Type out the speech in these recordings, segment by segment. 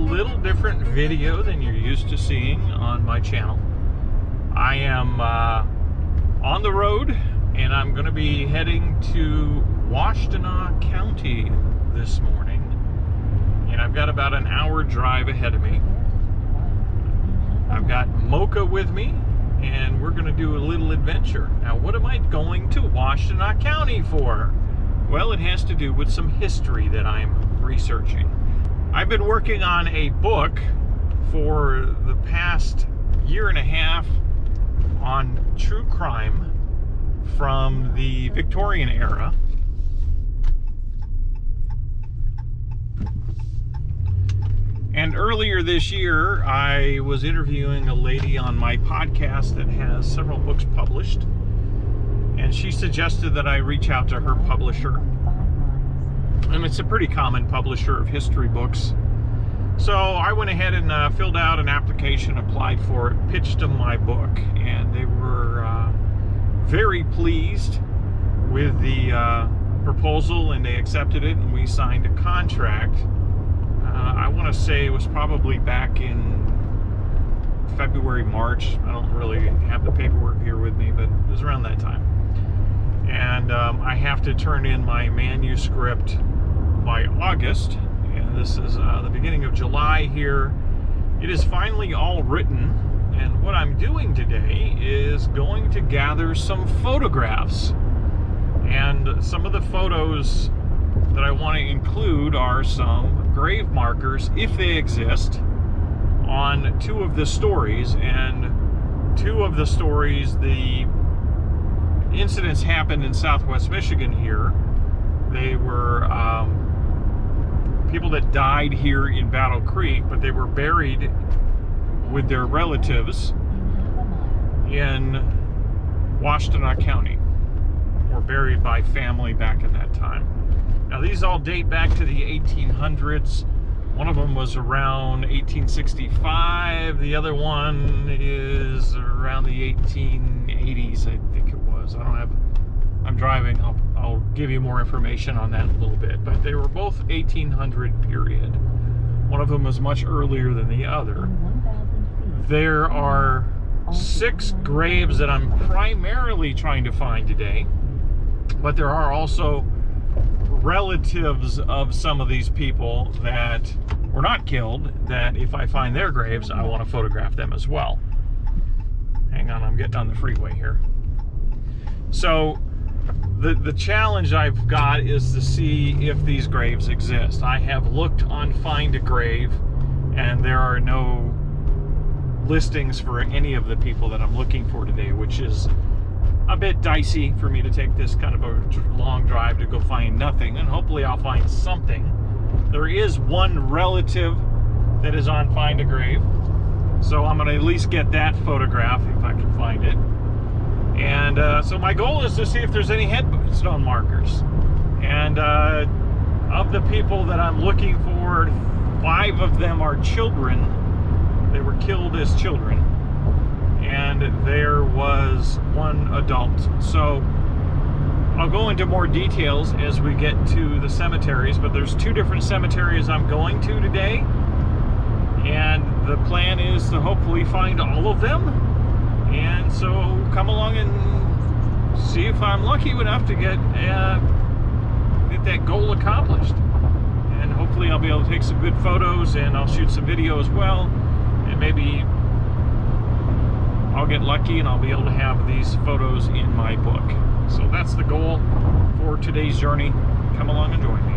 little different video than you're used to seeing on my channel. I am on the road, and I'm going to be heading to Washtenaw County this morning. And I've got about an hour drive ahead of me. I've got Mocha with me, and we're going to do a little adventure. Now, what am I going to Washtenaw County for? Well, it has to do with some history that I'm researching. I've been working on a book for the past year and a half on true crime from the Victorian era. And earlier this year, I was interviewing a lady on my podcast that has several books published. And she suggested that I reach out to her publisher. And it's a pretty common publisher of history books. So I went ahead and filled out an application, applied for it, pitched them my book. And they were very pleased with the proposal, and they accepted it, and we signed a contract. I want to say it was probably back in February, March. I don't really have the paperwork here with me, but it was around that time. And I have to turn in my manuscript by August, and this is the beginning of July here. It is finally all written, and what I'm doing today is going to gather some photographs. And some of the photos that I want to include are some grave markers, if they exist, on two of the stories. And two of the stories, the incidents happened in southwest Michigan here. They were people that died here in Battle Creek, but they were buried with their relatives in Washtenaw County, or buried by family back in that time. Now, these all date back to the 1800s. One of them was around 1865. The other one is around the 1880s, I think it was. I'm driving. I'll give you more information on that in a little bit. But they were both 1800 period. One of them was much earlier than the other. There are 6 graves that I'm primarily trying to find today. But there are also relatives of some of these people that were not killed, that if I find their graves, I want to photograph them as well. Hang on, I'm getting on the freeway here. So the challenge I've got is to see if these graves exist. I have looked on Find a Grave, and there are no listings for any of the people that I'm looking for today, which is a bit dicey for me to take this kind of a long drive to go find nothing, and hopefully I'll find something. There is one relative that is on Find a Grave, so I'm going to at least get that photograph if I can find it. And so my goal is to see if there's any headstone markers. And of the people that I'm looking for, 5 of them are children. They were killed as children. And there was 1 adult. So I'll go into more details as we get to the cemeteries, but there's 2 different cemeteries I'm going to today, and the plan is to hopefully find all of them. And so come along and see if I'm lucky enough to get that goal accomplished. And hopefully I'll be able to take some good photos, and I'll shoot some video as well, and maybe I'll get lucky and I'll be able to have these photos in my book. So that's the goal for today's journey. Come along and join me.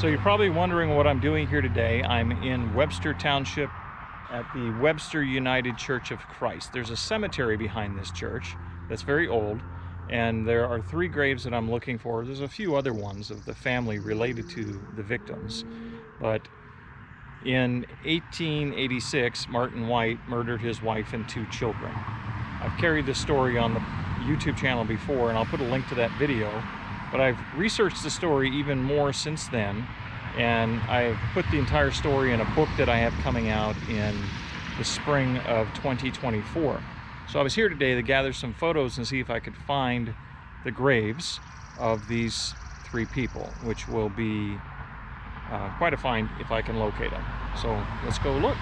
So you're probably wondering what I'm doing here today. I'm in Webster Township at the Webster United Church of Christ. There's a cemetery behind this church that's very old, And there are 3 graves that I'm looking for. There's a few other ones of the family related to the victims. But in 1886, Martin White murdered his wife and 2 children. I've carried this story on the YouTube channel before, and I'll put a link to that video. But I've researched the story even more since then, and I've put the entire story in a book that I have coming out in the spring of 2024. So I was here today to gather some photos and see if I could find the graves of these 3 people, which will be quite a find if I can locate them. So let's go look.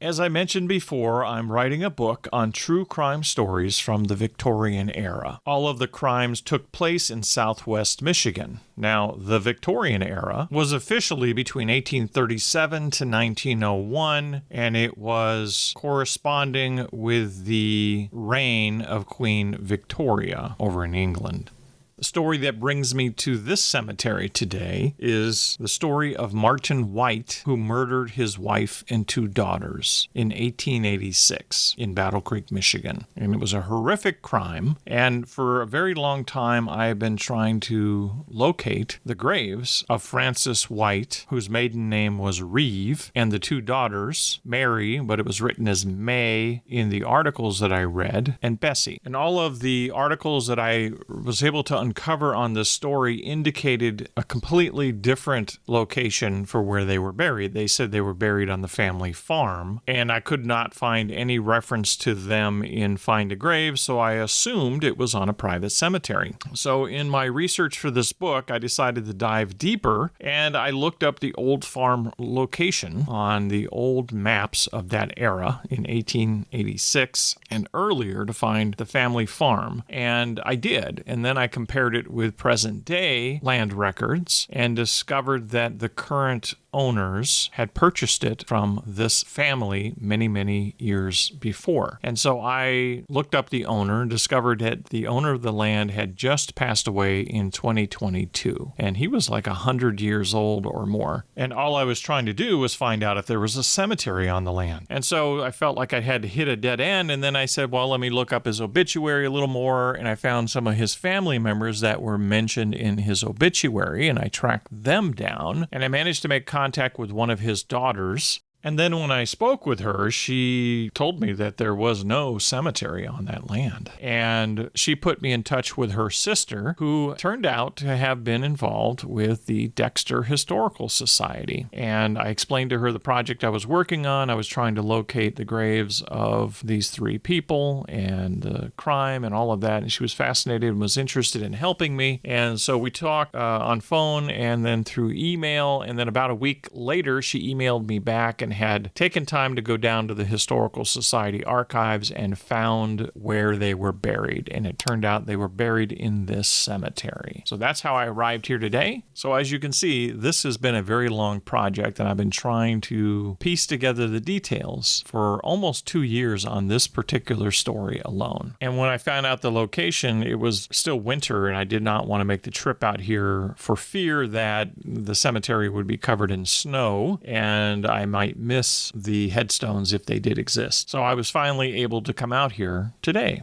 As I mentioned before, I'm writing a book on true crime stories from the Victorian era. All of the crimes took place in southwest Michigan. Now, the Victorian era was officially between 1837 to 1901, and it was corresponding with the reign of Queen Victoria over in England. The story that brings me to this cemetery today is the story of Martin White, who murdered his wife and 2 daughters in 1886 in Battle Creek, Michigan. And it was a horrific crime. And for a very long time, I have been trying to locate the graves of Frances White, whose maiden name was Reeve, and the 2 daughters, Mary, but it was written as May in the articles that I read, and Bessie. And all of the articles that I was able to uncover on this story indicated a completely different location for where they were buried. They said they were buried on the family farm, and I could not find any reference to them in Find a Grave, so I assumed it was on a private cemetery. So in my research for this book, I decided to dive deeper, and I looked up the old farm location on the old maps of that era in 1886 and earlier to find the family farm, and I did. And then I compared it with present day land records and discovered that the current owners had purchased it from this family many, many years before. And so I looked up the owner and discovered that the owner of the land had just passed away in 2022. And he was like 100 years old or more. And all I was trying to do was find out if there was a cemetery on the land. And so I felt like I had to hit a dead end. And then I said, well, let me look up his obituary a little more. And I found some of his family members that were mentioned in his obituary. And I tracked them down. And I managed to make contact with one of his daughters. And then when I spoke with her, she told me that there was no cemetery on that land. And she put me in touch with her sister, who turned out to have been involved with the Dexter Historical Society. And I explained to her the project I was working on. I was trying to locate the graves of these 3 people and the crime and all of that. And she was fascinated and was interested in helping me. And so we talked on phone and then through email. And then about a week later, she emailed me back and had taken time to go down to the Historical Society archives and found where they were buried. And it turned out they were buried in this cemetery. So that's how I arrived here today. So as you can see, this has been a very long project, and I've been trying to piece together the details for almost 2 years on this particular story alone. And when I found out the location, it was still winter, and I did not want to make the trip out here for fear that the cemetery would be covered in snow and I might miss the headstones if they did exist. So I was finally able to come out here today.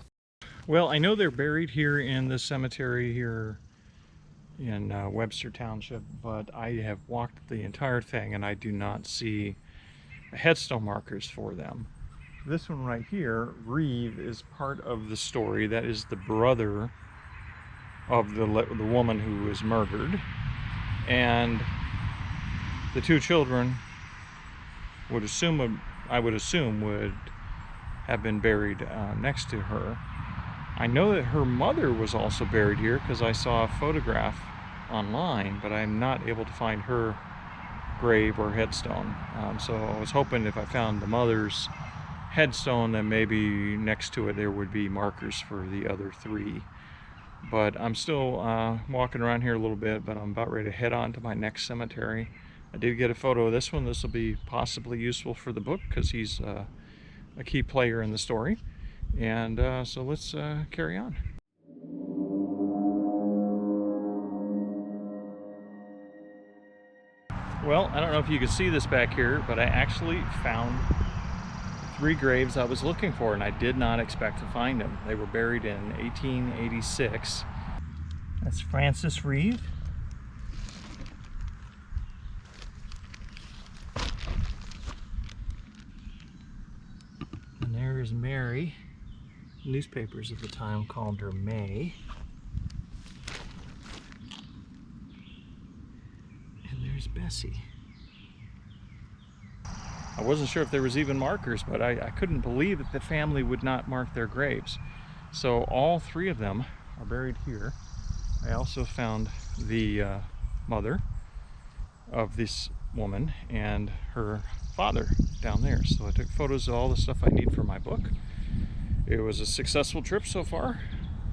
Well, I know they're buried here in this cemetery here in Webster Township, but I have walked the entire thing and I do not see headstone markers for them. This one right here, Reeve, is part of the story. That is the brother of the woman who was murdered, and the 2 children I would assume would have been buried next to her. I know that her mother was also buried here because I saw a photograph online, but I'm not able to find her grave or headstone. So I was hoping if I found the mother's headstone, then maybe next to it there would be markers for the other 3. But I'm still walking around here a little bit, but I'm about ready to head on to my next cemetery. I did get a photo of this one. This will be possibly useful for the book because he's a key player in the story. And so let's carry on. Well, I don't know if you can see this back here, but I actually found 3 graves I was looking for, and I did not expect to find them. They were buried in 1886. That's Francis Reeve. And there's Mary. Newspapers at the time called her May. And there's Bessie. I wasn't sure if there was even markers, but I couldn't believe that the family would not mark their graves. So all 3 of them are buried here. I also found the mother of this woman and her father down there. So I took photos of all the stuff I need for my book. It was a successful trip so far.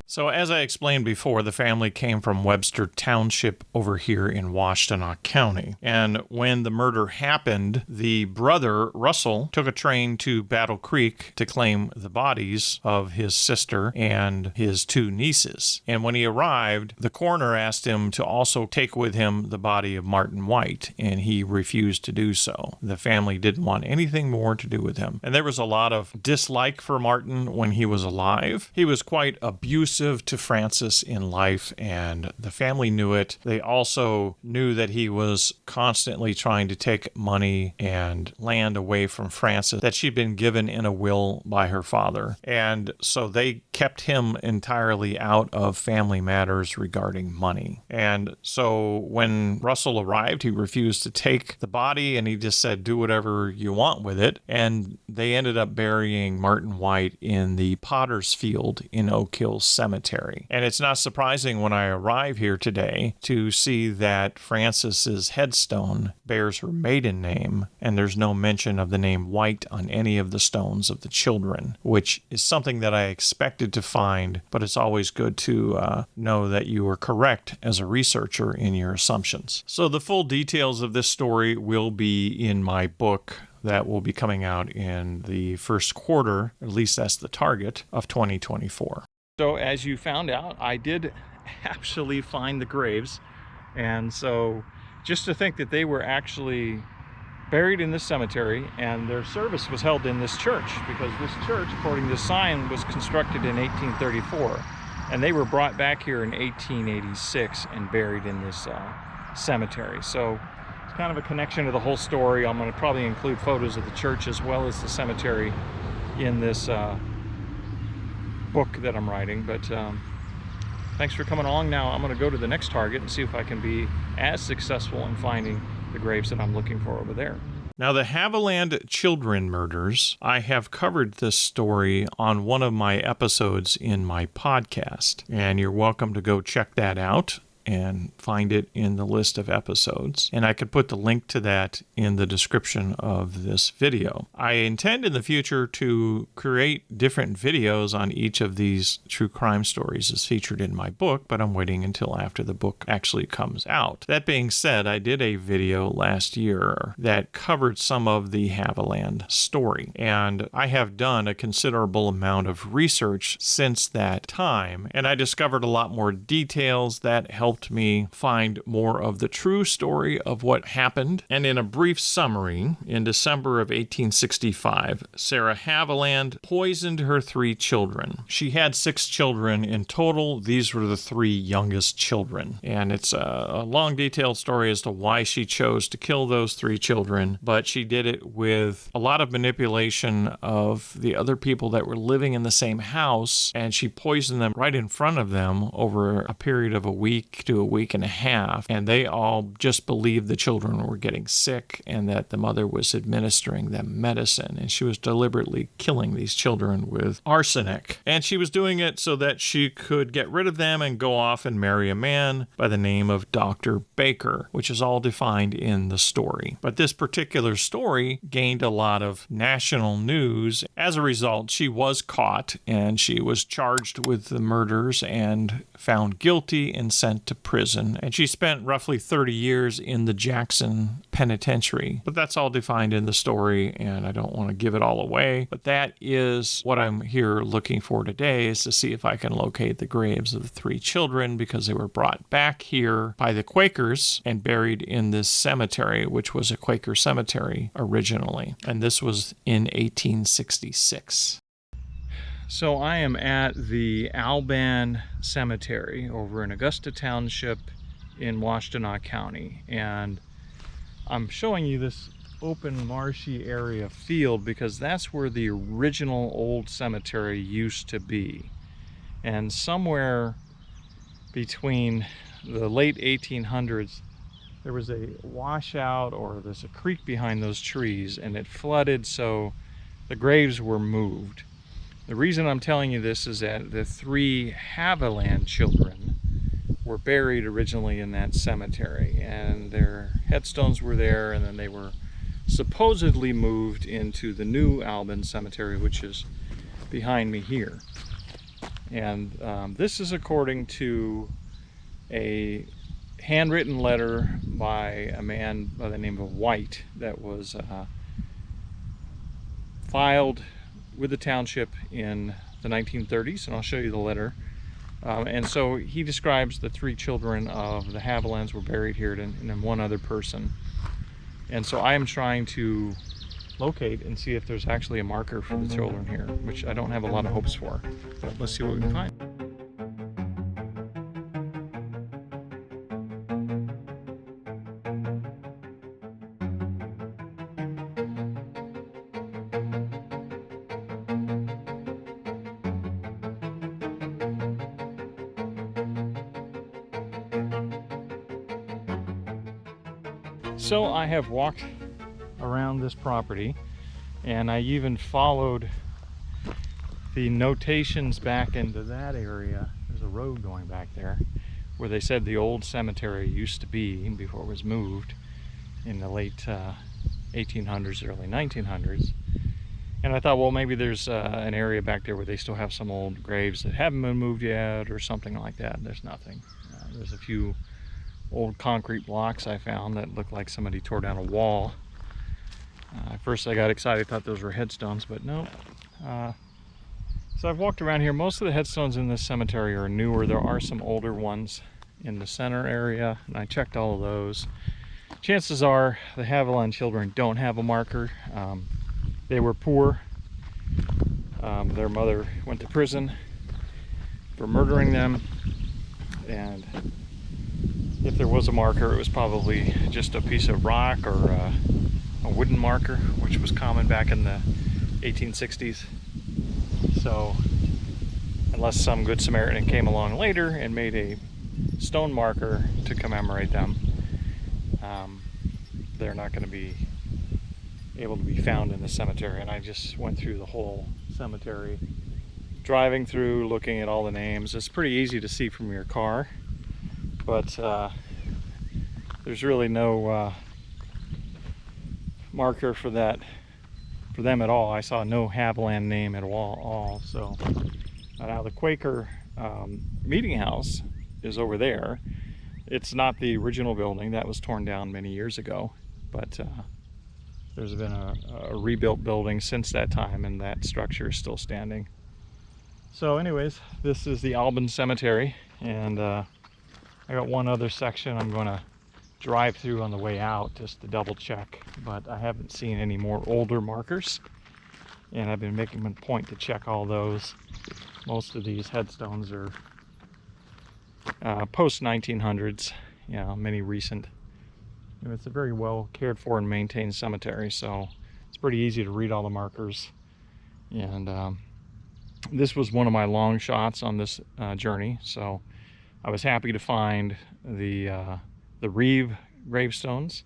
So as I explained before, the family came from Webster Township over here in Washtenaw County. And when the murder happened, the brother, Russell, took a train to Battle Creek to claim the bodies of his sister and his 2 nieces. And when he arrived, the coroner asked him to also take with him the body of Martin White, and he refused to do so. The family didn't want anything more to do with him. And there was a lot of dislike for Martin when he was alive. He was quite abusive to Francis in life, and the family knew it. They also knew that he was constantly trying to take money and land away from Francis that she'd been given in a will by her father. And so they kept him entirely out of family matters regarding money. And so when Russell arrived, he refused to take the body, and he just said, do whatever you want with it. And they ended up burying Martin White in the Potter's Field in Oak Hill Cemetery. And it's not surprising when I arrive here today to see that Francis's headstone bears her maiden name, and there's no mention of the name White on any of the stones of the children, which is something that I expected to find, but it's always good to know that you were correct as a researcher in your assumptions. So the full details of this story will be in my book that will be coming out in the first quarter, at least that's the target, of 2024. So as you found out, I did actually find the graves. And so just to think that they were actually buried in this cemetery and their service was held in this church, because this church, according to the sign, was constructed in 1834. And they were brought back here in 1886 and buried in this cemetery. So it's kind of a connection to the whole story. I'm going to probably include photos of the church as well as the cemetery in this book that I'm writing. But thanks for coming along. Now I'm going to go to the next target and see if I can be as successful in finding the graves that I'm looking for over there. Now, the Haviland children murders, I have covered this story on one of my episodes in my podcast, and you're welcome to go check that out and find it in the list of episodes. And I could put the link to that in the description of this video. I intend in the future to create different videos on each of these true crime stories as featured in my book, but I'm waiting until after the book actually comes out. That being said, I did a video last year that covered some of the Haviland story, and I have done a considerable amount of research since that time, and I discovered a lot more details that helped me find more of the true story of what happened. And in a brief summary, in December of 1865, Sarah Haviland poisoned her 3 children. She had 6 children in total. These were the 3 youngest children. And it's a long, detailed story as to why she chose to kill those 3 children, but she did it with a lot of manipulation of the other people that were living in the same house, and she poisoned them right in front of them over a period of a week to a week and a half, and they all just believed the children were getting sick and that the mother was administering them medicine, and she was deliberately killing these children with arsenic. And she was doing it so that she could get rid of them and go off and marry a man by the name of Dr. Baker, which is all defined in the story. But this particular story gained a lot of national news. As a result, she was caught and she was charged with the murders and found guilty and sent to prison, and she spent roughly 30 years in the Jackson Penitentiary. But that's all defined in the story, and I don't want to give it all away. But that is what I'm here looking for today, is to see if I can locate the graves of the 3 children, because they were brought back here by the Quakers and buried in this cemetery, which was a Quaker cemetery originally. And this was in 1866. So I am at the Alban Cemetery over in Augusta Township in Washtenaw County, and I'm showing you this open marshy area field because that's where the original old cemetery used to be. And somewhere between the late 1800s there was a washout, or there's a creek behind those trees, and it flooded, so the graves were moved. The reason I'm telling you this is that the 3 Haviland children were buried originally in that cemetery, and their headstones were there, and then they were supposedly moved into the new Alban Cemetery, which is behind me here. And this is according to a handwritten letter by a man by the name of White that was filed with the township in the 1930s, and I'll show you the letter. And so he describes the 3 children of the Havilands were buried here, and then 1 other person. And so I am trying to locate and see if there's actually a marker for the children here, which I don't have a lot of hopes for, but let's see what we can find. So I have walked around this property, and I even followed the notations back into that area. There's a road going back there where they said the old cemetery used to be before it was moved in the late 1800s, early 1900s. And I thought, well, maybe there's an area back there where they still have some old graves that haven't been moved yet or something like that. There's nothing. There's a few old concrete blocks I found that looked like somebody tore down a wall. At first I got excited, thought those were headstones, but no. So I've walked around here. Most of the headstones in this cemetery are newer. There are some older ones in the center area, and I checked all of those. Chances are the Haviland children don't have a marker. They were poor. Their mother went to prison for murdering them, and if there was a marker, it was probably just a piece of rock or a wooden marker, which was common back in the 1860s. So unless some good Samaritan came along later and made a stone marker to commemorate them, they're not going to be able to be found in the cemetery. And I just went through the whole cemetery, driving through, looking at all the names. It's pretty easy to see from your car, but there's really no marker for that, for them at all. I saw no Haviland name at all. So now the Quaker meeting house is over there. It's not the original building that was torn down many years ago, but there's been a rebuilt building since that time, and that structure is still standing. So anyways, this is the Alban Cemetery, and I got one other section I'm going to drive through on the way out just to double check, but I haven't seen any more older markers, and I've been making a point to check all those. Most of these headstones are post 1900s, you know, many recent. And it's a very well cared for and maintained cemetery, so it's pretty easy to read all the markers. And this was one of my long shots on this journey, so I was happy to find the Reeve gravestones,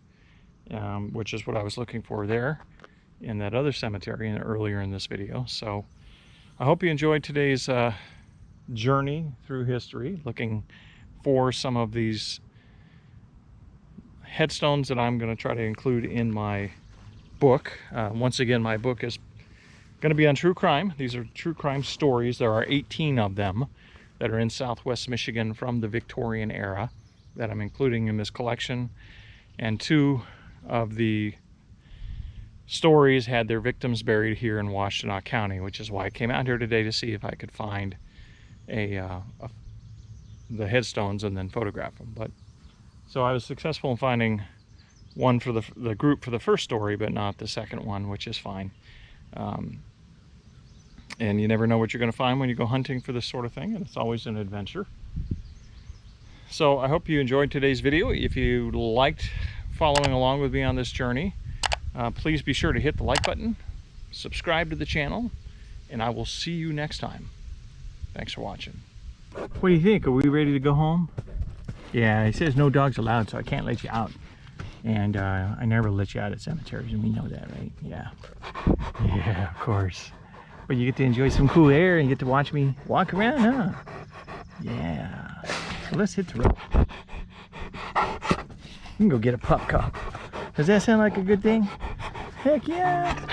which is what I was looking for there in that other cemetery and earlier in this video. So I hope you enjoyed today's journey through history, looking for some of these headstones that I'm going to try to include in my book. Once again, my book is going to be on true crime. These are true crime stories. There are 18 of them. that are in Southwest Michigan from the Victorian era that I'm including in this collection. And 2 of the stories had their victims buried here in Washtenaw County, which is why I came out here today to see if I could find the headstones and then photograph them. But so I was successful in finding one for the group for the first story, but not the second one, which is fine. And you never know what you're going to find when you go hunting for this sort of thing, and it's always an adventure. So I hope you enjoyed today's video. If you liked following along with me on this journey, please be sure to hit the like button, subscribe to the channel, and I will see you next time. Thanks for watching. What do you think? Are we ready to go home? Yeah, it says no dogs allowed, so I can't let you out. And I never let you out at cemeteries, and we know that, right? Yeah. Yeah, of course. But you get to enjoy some cool air and you get to watch me walk around, huh? Yeah. So let's hit the road. We can go get a pup cup. Does that sound like a good thing? Heck yeah.